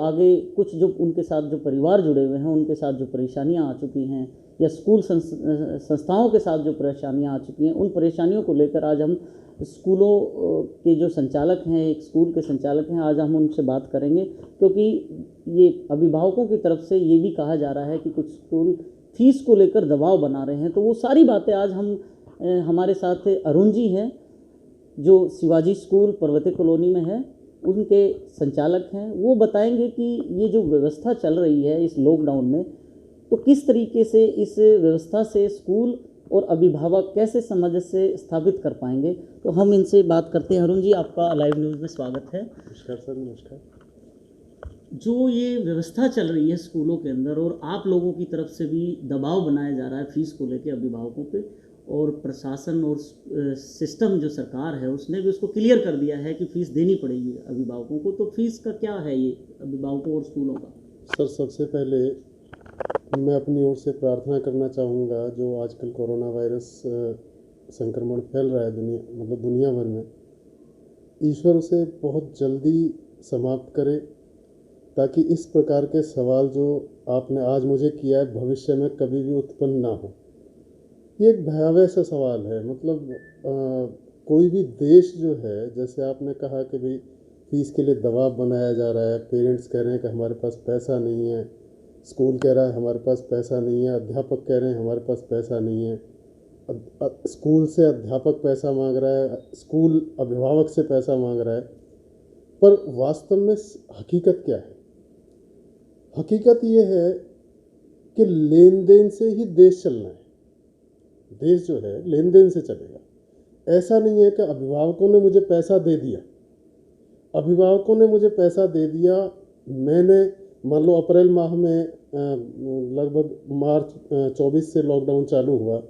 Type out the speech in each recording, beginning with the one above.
आगे कुछ जो उनके साथ जो परिवार जुड़े हुए हैं उनके साथ जो परेशानियां आ चुकी हैं या स्कूल संस्थाओं के साथ जो परेशानियां आ चुकी हैं, उन परेशानियों को लेकर आज हम स्कूलों के जो संचालक हैं, एक स्कूल के संचालक हैं, आज हम उनसे बात करेंगे। क्योंकि ये अभिभावकों की तरफ से ये भी कहा जा रहा है कि कुछ स्कूल फीस को लेकर दबाव बना रहे हैं। तो वो सारी बातें आज हम हमारे साथ अरुण जी हैं जो शिवाजी स्कूल पर्वती कॉलोनी में है, उनके संचालक हैं। वो बताएंगे कि ये जो व्यवस्था चल रही है इस लॉकडाउन में, तो किस तरीके से इस व्यवस्था से स्कूल और अभिभावक कैसे सामंजस्य स्थापित कर पाएंगे। तो हम इनसे बात करते हैं। अरुण जी, आपका लाइव न्यूज़ में स्वागत है। नमस्कार सर। नमस्कार। जो ये व्यवस्था चल रही है स्कूलों के अंदर और आप लोगों की तरफ से भी दबाव बनाया जा रहा है फीस को लेकर अभिभावकों पे, और प्रशासन और सिस्टम जो सरकार है उसने भी उसको क्लियर कर दिया है कि फ़ीस देनी पड़ेगी अभिभावकों को। तो फीस का क्या है ये अभिभावकों और स्कूलों का? सर, सबसे पहले मैं अपनी ओर से प्रार्थना करना चाहूँगा, जो आजकल कोरोना वायरस संक्रमण फैल रहा है दुनिया भर में, ईश्वर उसे बहुत जल्दी समाप्त करे, ताकि इस प्रकार के सवाल जो आपने आज मुझे किया है भविष्य में कभी भी उत्पन्न ना हो। ये एक भयावह सा सवाल है। कोई भी देश जो है, जैसे आपने कहा कि भाई फीस के लिए दबाव बनाया जा रहा है, पेरेंट्स कह रहे हैं कि हमारे पास पैसा नहीं है, स्कूल कह रहा है हमारे पास पैसा नहीं है, अध्यापक कह रहे हैं हमारे पास पैसा नहीं है, स्कूल से अध्यापक पैसा मांग रहा है, स्कूल अभिभावक से पैसा मांग रहा है। पर वास्तव में हकीकत क्या है? हकीकत ये है कि लेन देन से ही देश चलना है। देश जो है लेन देन से चलेगा। ऐसा नहीं है कि अभिभावकों ने मुझे पैसा दे दिया, मैंने मान लो अप्रैल माह में लगभग मार्च 24 से लॉकडाउन चालू हुआ,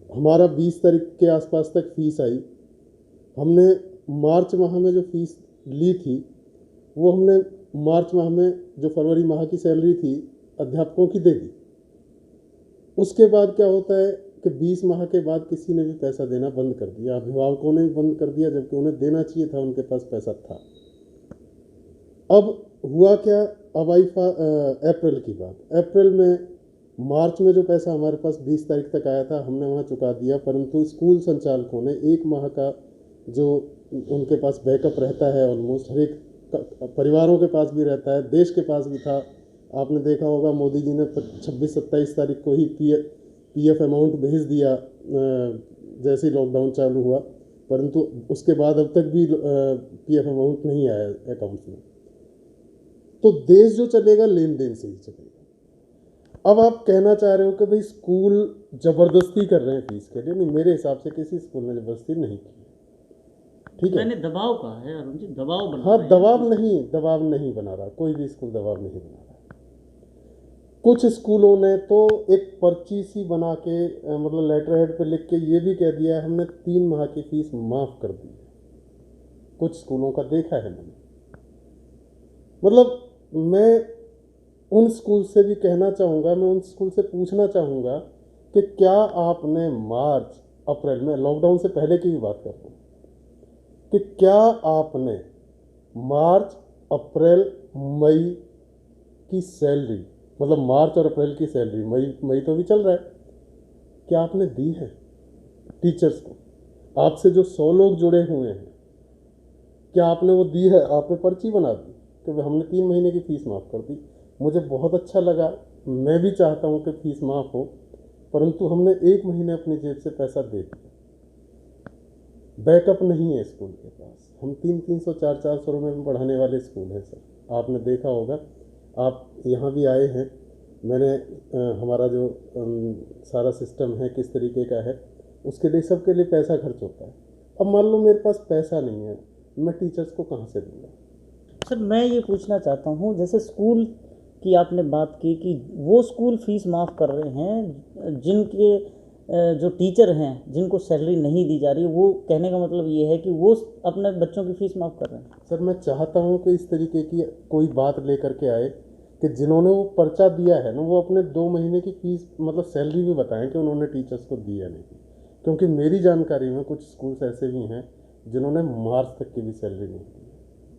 हमारा 20 तारीख के आसपास तक फीस आई। हमने मार्च माह में जो फीस ली थी वो हमने मार्च माह में जो फरवरी माह की सैलरी थी अध्यापकों की दे दी। उसके बाद क्या होता है कि 20 माह के बाद किसी ने भी पैसा देना बंद कर दिया, अभिभावकों ने भी बंद कर दिया, जबकि उन्हें देना चाहिए था, उनके पास पैसा था। अब हुआ क्या? अब आई अप्रैल की बात। अप्रैल में मार्च में जो पैसा हमारे पास 20 तारीख तक आया था हमने वहाँ चुका दिया, परंतु स्कूल संचालकों ने 1 माह का जो उनके पास बैकअप रहता है, ऑलमोस्ट हर एक परिवारों के पास भी रहता है, देश के पास भी था। आपने देखा होगा मोदी जी ने 26-27 तारीख को ही पीएफ अमाउंट भेज दिया जैसे ही लॉकडाउन चालू हुआ, परंतु उसके बाद अब तक भी पीएफ अमाउंट नहीं आया अकाउंट में। तो देश जो चलेगा लेन देन से ही चलेगा। अब आप कहना चाह रहे हो कि भाई स्कूल ज़बरदस्ती कर रहे हैं फीस के लिए। नहीं, मेरे हिसाब से किसी स्कूल ने ज़बरदस्ती नहीं की। ठीक है, मैंने दबाव कहा है अरुण जी, दबाव बना हाँ, रहे हैं। दबाव नहीं बना रहा, कोई भी स्कूल दबाव नहीं बना रहा। कुछ स्कूलों ने तो एक पर्ची सी बना के लेटर हेड पे लिख के ये भी कह दिया है हमने 3 माह की फीस माफ़ कर दी है। कुछ स्कूलों का देखा है मैंने। मैं उन स्कूल से भी कहना चाहूँगा, मैं उन स्कूल से पूछना चाहूँगा कि क्या आपने मार्च अप्रैल में, लॉकडाउन से पहले की भी बात करता हूँ, कि क्या आपने मार्च अप्रैल मई की सैलरी, मार्च और अप्रैल की सैलरी, मई तो भी चल रहा है, क्या आपने दी है टीचर्स को? आपसे जो 100 लोग जुड़े हुए हैं, क्या आपने वो दी है? आपने पर्ची बना दी कि हमने 3 महीने की फ़ीस माफ़ कर दी। मुझे बहुत अच्छा लगा, मैं भी चाहता हूँ कि फ़ीस माफ़ हो, परंतु हमने 1 महीने अपनी जेब से पैसा दे दिया। बैकअप नहीं है स्कूल के पास। हम 300-300, 400-400 रुपये में पढ़ाने वाले स्कूल हैं सर। आपने देखा होगा, आप यहाँ भी आए हैं, मैंने हमारा जो सारा सिस्टम है किस तरीके का है, उसके लिए सबके लिए पैसा खर्च होता है। अब मान लो मेरे पास पैसा नहीं है, मैं टीचर्स को कहाँ से दूँगा? सर, मैं ये पूछना चाहता हूँ, जैसे स्कूल की आपने बात की कि वो स्कूल फीस माफ़ कर रहे हैं जिनके जो टीचर हैं जिनको सैलरी नहीं दी जा रही, वो कहने का मतलब ये है कि वो अपने बच्चों की फ़ीस माफ़ कर रहे हैं। सर, मैं चाहता हूँ कि इस तरीके की कोई बात लेकर के आए कि जिन्होंने वो पर्चा दिया है ना, वो अपने 2 महीने की फ़ीस सैलरी भी बताएं कि उन्होंने टीचर्स को दी या नहीं दी। क्योंकि मेरी जानकारी में कुछ स्कूल्स ऐसे भी हैं जिन्होंने मार्च तक की भी सैलरी नहीं दी।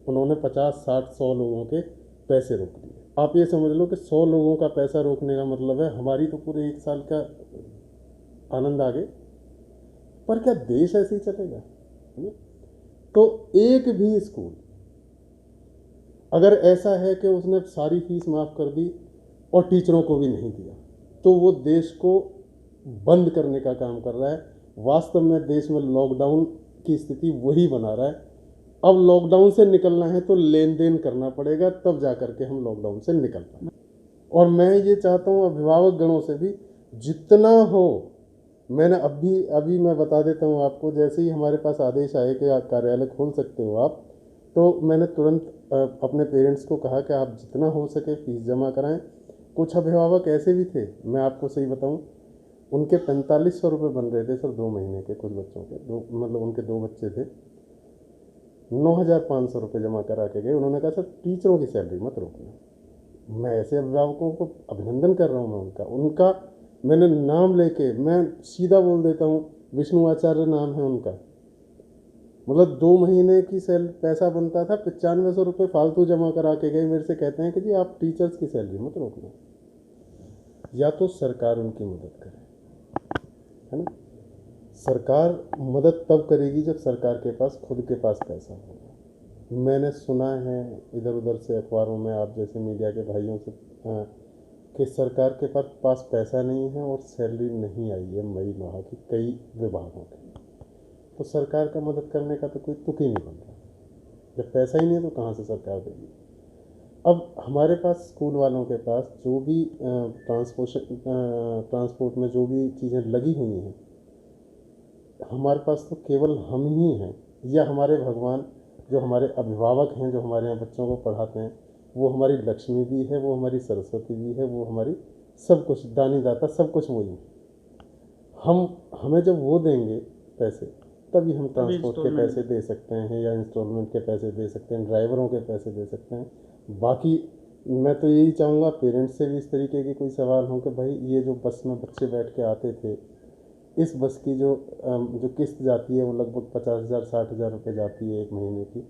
उन्होंने 50, 60, 100 लोगों के पैसे रोक दिए। आप ये समझ लो कि 100 लोगों का पैसा रोकने का मतलब है हमारी तो पूरे 1 साल का आनंद आ गए। पर क्या देश ऐसे ही चलेगा? तो एक भी स्कूल अगर ऐसा है कि उसने सारी फीस माफ़ कर दी और टीचरों को भी नहीं दिया, तो वो देश को बंद करने का काम कर रहा है। वास्तव में देश में लॉकडाउन की स्थिति वही बना रहा है। अब लॉकडाउन से निकलना है तो लेन देन करना पड़ेगा, तब जा कर के हम लॉकडाउन से निकल पाए। और मैं ये चाहता हूँ अभिभावक गणों से भी जितना हो, मैंने अभी मैं बता देता हूँ आपको, जैसे ही हमारे पास आदेश आए कि आप कार्यालय खोल सकते हो आप, तो मैंने तुरंत अपने पेरेंट्स को कहा कि आप जितना हो सके फीस जमा कराएं। कुछ अभिभावक ऐसे भी थे, मैं आपको सही बताऊं, उनके 4500 रुपये बन रहे थे सर 2 महीने के, कुछ बच्चों के, मतलब उनके 2 बच्चे थे, 9500 रुपये जमा करा के गए। उन्होंने कहा सर टीचरों की सैलरी मत रोकना। मैं ऐसे अभिभावकों को अभिनंदन कर रहा हूँ। मैं उनका मैंने नाम लेके मैं सीधा बोल देता हूँ, विष्णु आचार्य नाम है उनका। मतलब 2 महीने की पैसा बनता था, 9500 रुपये फालतू जमा करा के गए। मेरे से कहते हैं कि जी आप टीचर्स की सैलरी मत रोकना। या तो सरकार उनकी मदद करे, है ना। सरकार मदद तब करेगी जब सरकार के पास खुद के पास पैसा होगा। मैंने सुना है इधर उधर से अखबारों में, आप जैसे मीडिया के भाइयों से, कि सरकार के पास पैसा नहीं है और सैलरी नहीं आई है मई माह की कई विभागों की। तो सरकार का मदद करने का तो कोई तुक ही नहीं बन रहा। जब पैसा ही नहीं है तो कहाँ से सरकार देगी? अब हमारे पास स्कूल वालों के पास जो भी ट्रांसपोर्ट में जो भी चीज़ें लगी हुई हैं, हमारे पास तो केवल हम ही हैं, या हमारे भगवान जो हमारे अभिभावक हैं, जो हमारे यहाँ बच्चों को पढ़ाते हैं, वो हमारी लक्ष्मी भी है, वो हमारी सरस्वती भी है, वो हमारी सब कुछ, दानी दाता सब कुछ वही है। हमें जब वो देंगे पैसे, तभी हम ट्रांसपोर्ट के पैसे दे सकते हैं, या इंस्टॉलमेंट के पैसे दे सकते हैं, ड्राइवरों के पैसे दे सकते हैं। बाकी मैं तो यही चाहूँगा पेरेंट्स से भी इस तरीके के कोई सवाल हो कि भाई ये जो बस में बच्चे बैठ के आते थे, इस बस की जो किस्त जाती है वो लगभग 50,000 60,000 रुपये जाती है 1 महीने की,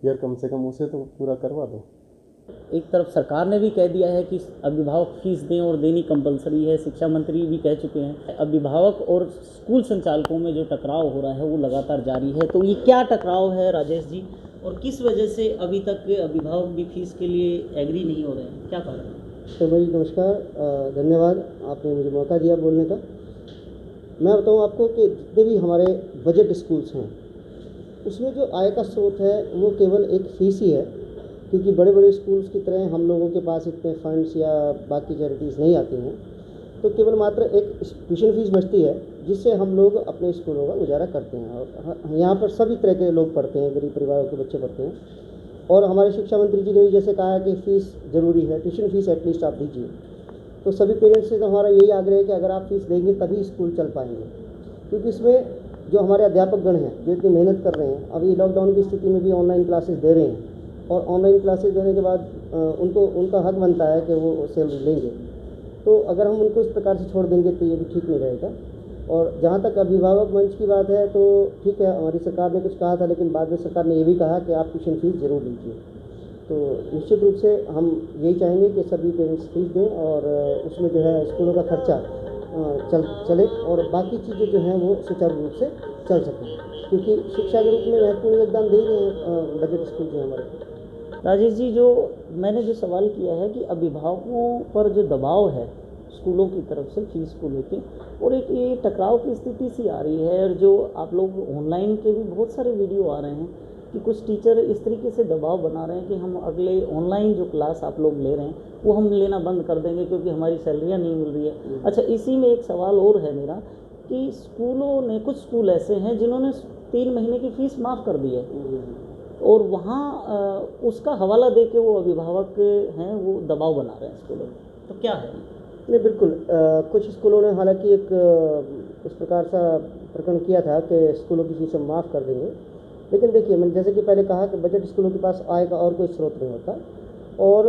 यार कम से कम उसे तो पूरा करवा दो। एक तरफ सरकार ने भी कह दिया है कि अभिभावक फीस दें और देनी कंपलसरी है, शिक्षा मंत्री भी कह चुके हैं। अभिभावक और स्कूल संचालकों में जो टकराव हो रहा है वो लगातार जारी है। तो ये क्या टकराव है राजेश जी, और किस वजह से अभी तक अभिभावक भी फीस के लिए एग्री नहीं हो रहे हैं, क्या कारण है? तो भाई नमस्कार, धन्यवाद आपने मुझे मौका दिया बोलने का। मैं बताऊं आपको कि जितने भी हमारे बजट स्कूल्स हैं उसमें जो आय का स्रोत है वो केवल एक फीस ही है, क्योंकि बड़े बड़े स्कूल्स की तरह हम लोगों के पास इतने फंड्स या बाकी चैरिटीज़ नहीं आती हैं। तो केवल मात्र एक ट्यूशन फीस बचती है जिससे हम लोग अपने स्कूलों का गुजारा करते हैं। और यहाँ पर सभी तरह के लोग पढ़ते हैं, गरीब परिवारों के बच्चे पढ़ते हैं। और हमारे शिक्षा मंत्री जी ने भी जैसे कहा कि फ़ीस ज़रूरी है, ट्यूशन फीस एटलीस्ट आप दीजिए। तो सभी पेरेंट्स से तो हमारा यही आग्रह है कि अगर आप फीस देंगे तभी स्कूल चल पाएंगे, क्योंकि इसमें जो हमारे अध्यापक गण हैं जो इतनी मेहनत कर रहे हैं, अभी लॉकडाउन की स्थिति में भी ऑनलाइन क्लासेस दे रहे हैं, और ऑनलाइन क्लासेस देने के बाद उनका हक बनता है कि वो सैलरी लेंगे। तो अगर हम उनको इस प्रकार से छोड़ देंगे तो ये भी ठीक नहीं रहेगा। और जहाँ तक अभिभावक मंच की बात है तो ठीक है, हमारी सरकार ने कुछ कहा था, लेकिन बाद में सरकार ने ये भी कहा कि आप ट्यूशन फीस ज़रूर लीजिए। तो निश्चित रूप से हम यही चाहेंगे कि सभी पेरेंट्स फीस दें और उसमें जो है स्कूलों का खर्चा चले और बाकी चीज़ें जो हैं वो सुचारू रूप से चल सकें, क्योंकि शिक्षा के रूप में महत्वपूर्ण योगदान दे रहे हैं बजट स्कूल जो हमारे। राजेश जी, जो मैंने जो सवाल किया है कि अभिभावकों पर जो दबाव है स्कूलों की तरफ से फीस को लेके, और एक ये टकराव की स्थिति सी आ रही है, और जो आप लोग ऑनलाइन के भी बहुत सारे वीडियो आ रहे हैं कि कुछ टीचर इस तरीके से दबाव बना रहे हैं कि हम अगले ऑनलाइन जो क्लास आप लोग ले रहे हैं वो हम लेना बंद कर देंगे क्योंकि हमारी सैलरियाँ नहीं मिल रही है। अच्छा, इसी में एक सवाल और है मेरा कि स्कूलों ने, कुछ स्कूल ऐसे हैं जिन्होंने 3 महीने की फ़ीस माफ़ कर दी है, और वहाँ उसका हवाला दे के वो अभिभावक हैं वो दबाव बना रहे हैं स्कूलों में, तो क्या है? नहीं, बिल्कुल कुछ स्कूलों ने हालांकि एक इस प्रकार सा प्रकरण किया था कि स्कूलों की फीस हम माफ़ कर देंगे, लेकिन देखिए मैंने जैसे कि पहले कहा कि बजट स्कूलों के पास आय का और कोई स्रोत नहीं होता, और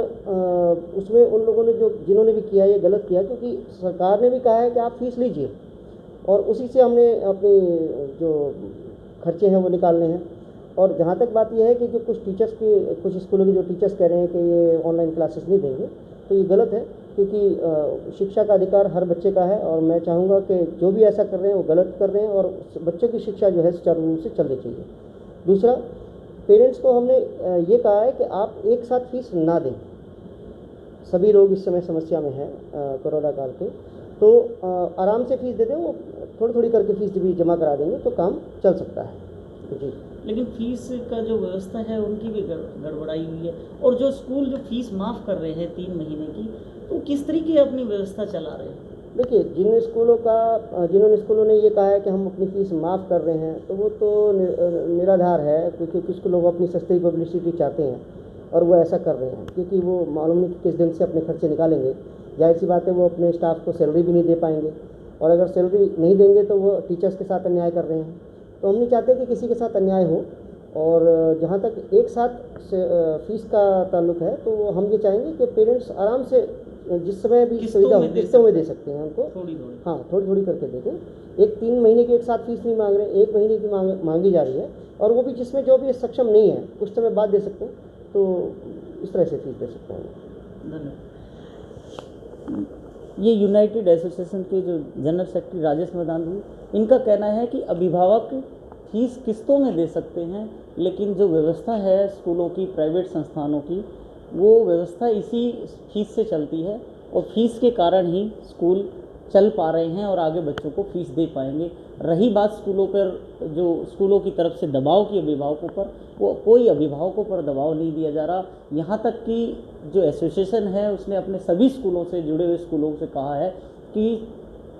उसमें उन लोगों ने जिन्होंने भी किया ये गलत किया, क्योंकि सरकार ने भी कहा है कि आप फीस लीजिए और उसी से हमने अपनी जो खर्चे हैं वो निकालने हैं। और जहाँ तक बात यह है कि जो कुछ स्कूलों के जो टीचर्स कह रहे हैं कि ये ऑनलाइन क्लासेस नहीं देंगे, तो ये गलत है, क्योंकि शिक्षा का अधिकार हर बच्चे का है और मैं चाहूँगा कि जो भी ऐसा कर रहे हैं वो गलत कर रहे हैं और बच्चों की शिक्षा जो है सुचारू रूप से चलनी चाहिए। दूसरा, पेरेंट्स को हमने ये कहा है कि आप एक साथ फीस ना दें। सभी लोग इस समय समस्या में हैं कोरोना काल के, तो आराम से फीस दे दें, वो थोड़ी थोड़ी करके फीस भी जमा करा देंगे तो काम चल सकता है जी। लेकिन फीस का जो व्यवस्था है उनकी भी गड़बड़ाई हुई है, और जो स्कूल जो फीस माफ़ कर रहे हैं 3 महीने की, तो किस तरीके अपनी व्यवस्था चला रहे हैं? देखिए, जिन्होंने स्कूलों ने ये कहा है कि हम अपनी फ़ीस माफ़ कर रहे हैं, तो वो तो निराधार है, क्योंकि कुछ लोग अपनी सस्ती पब्लिसिटी चाहते हैं और वो ऐसा कर रहे हैं, क्योंकि वो मालूम नहीं कि किस ढंग से अपने खर्चे निकालेंगे। जाहिर सी बात है, वो अपने स्टाफ को सैलरी भी नहीं दे पाएंगे, और अगर सैलरी नहीं देंगे तो वो टीचर्स के साथ अन्याय कर रहे हैं। तो हम नहीं चाहते कि किसी के साथ अन्याय हो, और जहाँ तक एक साथ फीस का ताल्लुक है, तो हम ये चाहेंगे कि पेरेंट्स आराम से जिस समय भी सुविधा हो किस्तों में दे सकते हैं उनको, थोड़ी थोड़ी करके देखें। एक 3 महीने की एक साथ फीस नहीं मांग रहे, 1 महीने की मांगी जा रही है, और वो भी जिसमें जो भी सक्षम नहीं है कुछ समय बाद दे सकते हैं, तो इस तरह से फीस दे सकते हैं। धन्यवाद। ये यूनाइटेड एसोसिएशन के जो जनरल सेक्रेटरी राजेश मैदान जी, इनका कहना है कि अभिभावक फीस किस्तों में दे सकते हैं, लेकिन जो व्यवस्था है स्कूलों की, प्राइवेट संस्थानों की, वो व्यवस्था इसी फीस से चलती है, और फीस के कारण ही स्कूल चल पा रहे हैं और आगे बच्चों को फीस दे पाएंगे। रही बात स्कूलों पर, जो स्कूलों की तरफ से दबाव की अभिभावकों पर, वो कोई अभिभावकों पर दबाव नहीं दिया जा रहा। यहाँ तक कि जो एसोसिएशन है उसने अपने सभी स्कूलों से जुड़े हुए स्कूलों से कहा है कि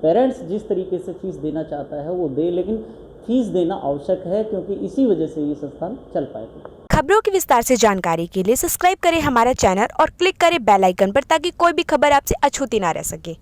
पेरेंट्स जिस तरीके से फीस देना चाहता है वो दे, लेकिन फीस देना आवश्यक है, क्योंकि इसी वजह से ये संस्थान चल पाएगा। खबरों की विस्तार से जानकारी के लिए सब्सक्राइब करें हमारा चैनल और क्लिक करें बेल आइकन पर, ताकि कोई भी खबर आपसे अछूती ना रह सके।